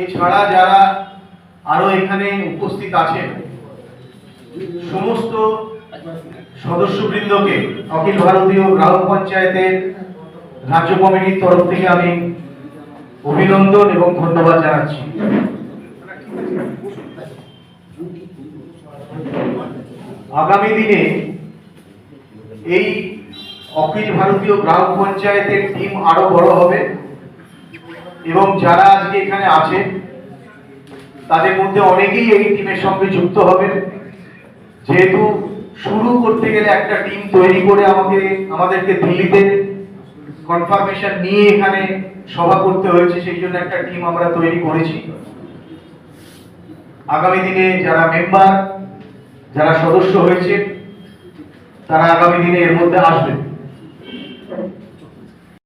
এছাড়া যারা আরো এখানে উপস্থিত আছেন সমস্ত সদস্যবৃন্দকে অখিল ভারতীয় গ্রাম পঞ্চায়েতের রাজ্য কমিটির তরফ থেকে আমি অভিনন্দন এবং ধন্যবাদ জানাচ্ছি। আগামী দিনে এই অখিল ভারতীয় গ্রাম পঞ্চায়েতের টিম আরো বড় হবে এবং যারা আজকে এখানে আছে তাদের মধ্যে অনেকেই এই টিমের সঙ্গে যুক্ত হবেন। যেহেতু শুরু করতে গেলে একটা টিম তৈরি করে আমাদেরকে দিল্লিতে কনফার্মেশন নিয়ে এখানে সভা করতে হয়েছে, সেই জন্য একটা টিম আমরা তৈরি করেছি। আগামী দিনে যারা মেম্বার, যারা সদস্য হয়েছে, তারা আগামী দিনে এর মধ্যে আসবেন।